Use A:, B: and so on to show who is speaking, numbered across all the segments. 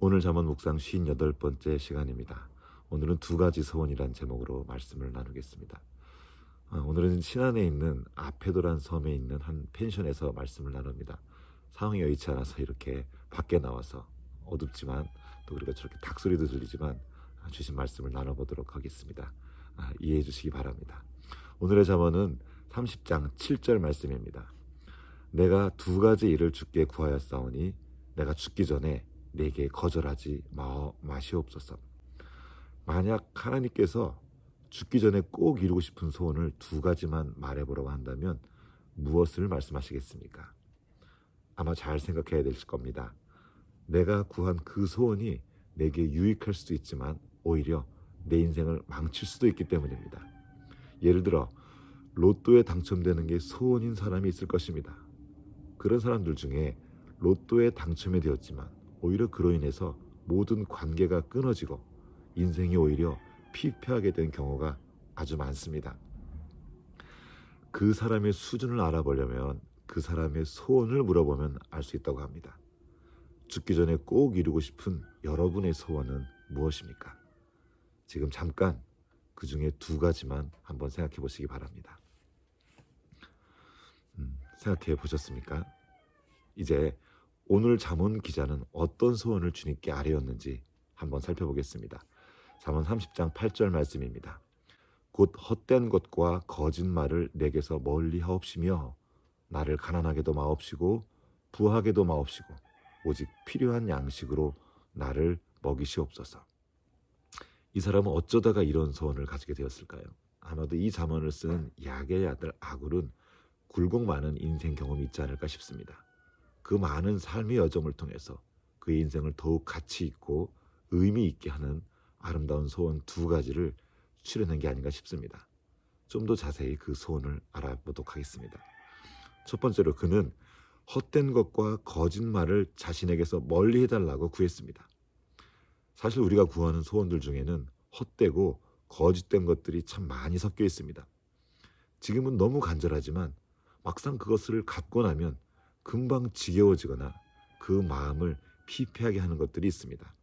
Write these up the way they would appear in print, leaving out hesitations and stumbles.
A: 오늘 잠언 묵상 58번째 시간입니다. 오늘은 두 가지 소원이란 제목으로 말씀을 나누겠습니다. 오늘은 신안에 있는 아페도란 섬에 있는 한 펜션에서 말씀을 나눕니다. 상황이 여의치 않아서 이렇게 밖에 나와서 어둡지만 또 그리고 저렇게 닭소리도 들리지만 주신 말씀을 나눠보도록 하겠습니다. 이해해 주시기 바랍니다. 오늘의 잠언은 30장 7절 말씀입니다. 내가 두 가지 일을 주께 구하였사오니 내가 죽기 전에 내게 거절하지 마시옵소서. 만약 하나님께서 죽기 전에 꼭 이루고 싶은 소원을 두 가지만 말해보라고 한다면 무엇을 말씀하시겠습니까? 아마 잘 생각해야 될 겁니다. 내가 구한 그 소원이 내게 유익할 수도 있지만 오히려 내 인생을 망칠 수도 있기 때문입니다. 예를 들어 로또에 당첨되는 게 소원인 사람이 있을 것입니다. 그런 사람들 중에 로또에 당첨이 되었지만 오히려 그로 인해서 모든 관계가 끊어지고 인생이 오히려 피폐하게 된 경우가 아주 많습니다. 그 사람의 수준을 알아보려면 그 사람의 소원을 물어보면 알 수 있다고 합니다. 죽기 전에 꼭 이루고 싶은 여러분의 소원은 무엇입니까? 지금 잠깐 그 중에 두 가지만 한번 생각해 보시기 바랍니다. 생각해 보셨습니까? 이제 오늘 잠언 기자는 어떤 소원을 주님께 아뢰었는지 한번 살펴보겠습니다. 잠언 30장 8절 말씀입니다. 곧 헛된 것과 거짓말을 내게서 멀리 하옵시며 나를 가난하게도 마옵시고 부하게도 마옵시고 오직 필요한 양식으로 나를 먹이시옵소서. 이 사람은 어쩌다가 이런 소원을 가지게 되었을까요? 아마도 이 잠언을 쓴 야게의 아들 아굴은 굴곡 많은 인생 경험이 있지 않을까 싶습니다. 그 많은 삶의 여정을 통해서 그의 인생을 더욱 가치 있고 의미 있게 하는 아름다운 소원 두 가지를 추려낸 게 아닌가 싶습니다. 좀 더 자세히 그 소원을 알아보도록 하겠습니다. 첫 번째로 그는 헛된 것과 거짓말을 자신에게서 멀리 해달라고 구했습니다. 사실 우리가 구하는 소원들 중에는 헛되고 거짓된 것들이 참 많이 섞여 있습니다. 지금은 너무 간절하지만 막상 그것을 갖고 나면 금방 지겨워지거나 그 마음을 피폐하게 하는 것들이 있습니다.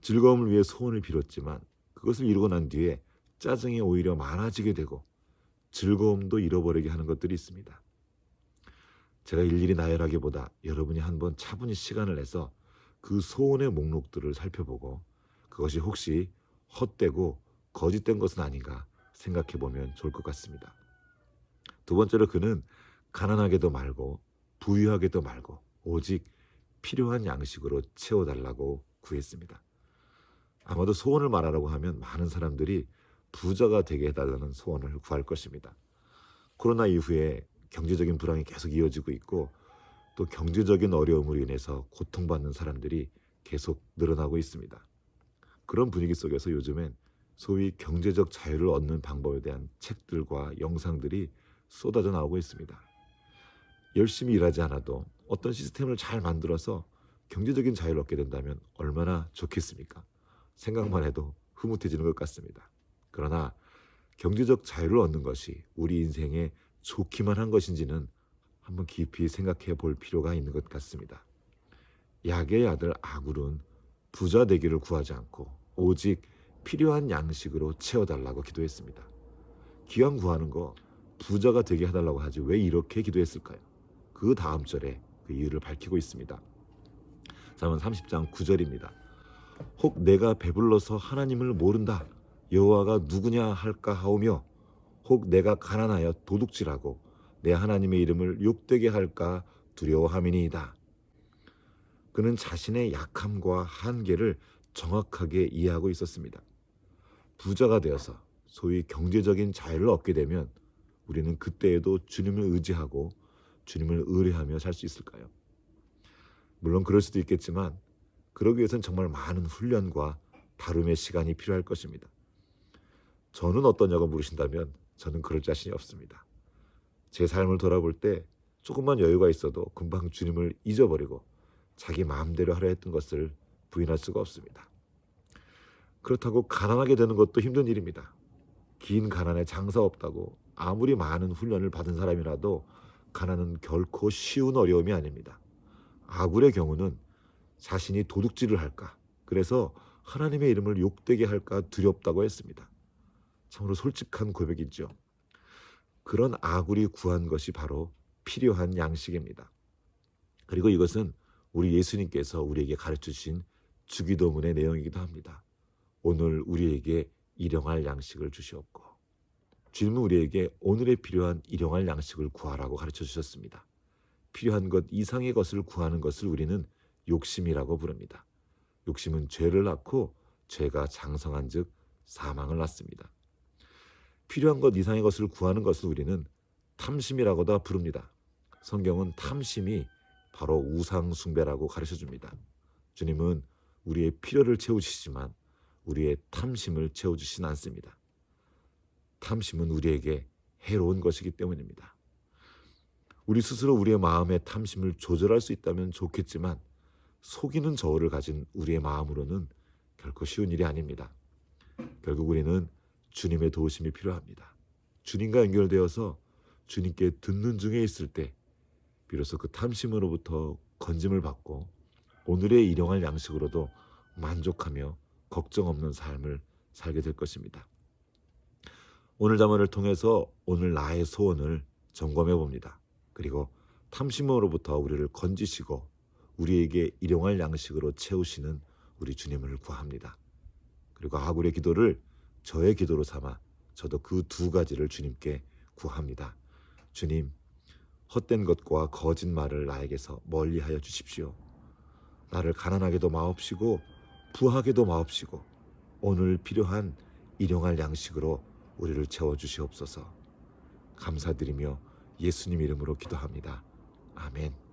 A: 즐거움을 위해 소원을 빌었지만 그것을 이루고 난 뒤에 짜증이 오히려 많아지게 되고 즐거움도 잃어버리게 하는 것들이 있습니다. 제가 일일이 나열하기보다 여러분이 한번 차분히 시간을 내서 그 소원의 목록들을 살펴보고 그것이 혹시 헛되고 거짓된 것은 아닌가 생각해 보면 좋을 것 같습니다. 두 번째로 그는 가난하게도 말고 부유하게도 말고 오직 필요한 양식으로 채워달라고 구했습니다. 아마도 소원을 말하라고 하면 많은 사람들이 부자가 되게 해달라는 소원을 구할 것입니다. 코로나 이후에 경제적인 불황이 계속 이어지고 있고 또 경제적인 어려움으로 인해서 고통받는 사람들이 계속 늘어나고 있습니다. 그런 분위기 속에서 요즘엔 소위 경제적 자유를 얻는 방법에 대한 책들과 영상들이 쏟아져 나오고 있습니다. 열심히 일하지 않아도 어떤 시스템을 잘 만들어서 경제적인 자유를 얻게 된다면 얼마나 좋겠습니까? 생각만 해도 흐뭇해지는 것 같습니다. 그러나 경제적 자유를 얻는 것이 우리 인생에 좋기만 한 것인지는 한번 깊이 생각해 볼 필요가 있는 것 같습니다. 야게의 아들 아굴은 부자 되기를 구하지 않고 오직 필요한 양식으로 채워달라고 기도했습니다. 기왕 구하는 거 부자가 되게 해달라고 하지 왜 이렇게 기도했을까요? 그 다음 절에 그 이유를 밝히고 있습니다. 잠언 30장 9절입니다. 혹 내가 배불러서 하나님을 모른다 여호와가 누구냐 할까 하오며 혹 내가 가난하여 도둑질하고 내 하나님의 이름을 욕되게 할까 두려워함이니이다. 그는 자신의 약함과 한계를 정확하게 이해하고 있었습니다. 부자가 되어서 소위 경제적인 자유를 얻게 되면 우리는 그때에도 주님을 의지하고 주님을 의뢰하며 살 수 있을까요? 물론 그럴 수도 있겠지만 그러기 위해서는 정말 많은 훈련과 다름의 시간이 필요할 것입니다. 저는 어떠냐고 물으신다면 저는 그럴 자신이 없습니다. 제 삶을 돌아볼 때 조금만 여유가 있어도 금방 주님을 잊어버리고 자기 마음대로 하려 했던 것을 부인할 수가 없습니다. 그렇다고 가난하게 되는 것도 힘든 일입니다. 긴 가난에 장사 없다고 아무리 많은 훈련을 받은 사람이라도 가난은 결코 쉬운 어려움이 아닙니다. 아굴의 경우는 자신이 도둑질을 할까, 그래서 하나님의 이름을 욕되게 할까 두렵다고 했습니다. 참으로 솔직한 고백이죠. 그런 아굴이 구한 것이 바로 필요한 양식입니다. 그리고 이것은 우리 예수님께서 우리에게 가르쳐 주신 주기도문의 내용이기도 합니다. 오늘 우리에게 일용할 양식을 주시옵고. 주님은 우리에게 오늘에 필요한 일용할 양식을 구하라고 가르쳐 주셨습니다. 필요한 것 이상의 것을 구하는 것을 우리는 욕심이라고 부릅니다. 욕심은 죄를 낳고 죄가 장성한 즉 사망을 낳습니다. 필요한 것 이상의 것을 구하는 것을 우리는 탐심이라고도 부릅니다. 성경은 탐심이 바로 우상 숭배라고 가르쳐 줍니다. 주님은 우리의 필요를 채우시지만 우리의 탐심을 채워주진 않습니다. 탐심은 우리에게 해로운 것이기 때문입니다. 우리 스스로 우리의 마음의 탐심을 조절할 수 있다면 좋겠지만 속이는 저울을 가진 우리의 마음으로는 결코 쉬운 일이 아닙니다. 결국 우리는 주님의 도우심이 필요합니다. 주님과 연결되어서 주님께 듣는 중에 있을 때 비로소 그 탐심으로부터 건짐을 받고 오늘의 일용할 양식으로도 만족하며 걱정 없는 삶을 살게 될 것입니다. 오늘 잠언을 통해서 오늘 나의 소원을 점검해 봅니다. 그리고 탐심으로부터 우리를 건지시고 우리에게 일용할 양식으로 채우시는 우리 주님을 구합니다. 그리고 아굴의 기도를 저의 기도로 삼아 저도 그 두 가지를 주님께 구합니다. 주님, 헛된 것과 거짓말을 나에게서 멀리하여 주십시오. 나를 가난하게도 마옵시고 부하게도 마옵시고 오늘 필요한 일용할 양식으로 우리를 채워주시옵소서. 감사드리며 예수님 이름으로 기도합니다. 아멘.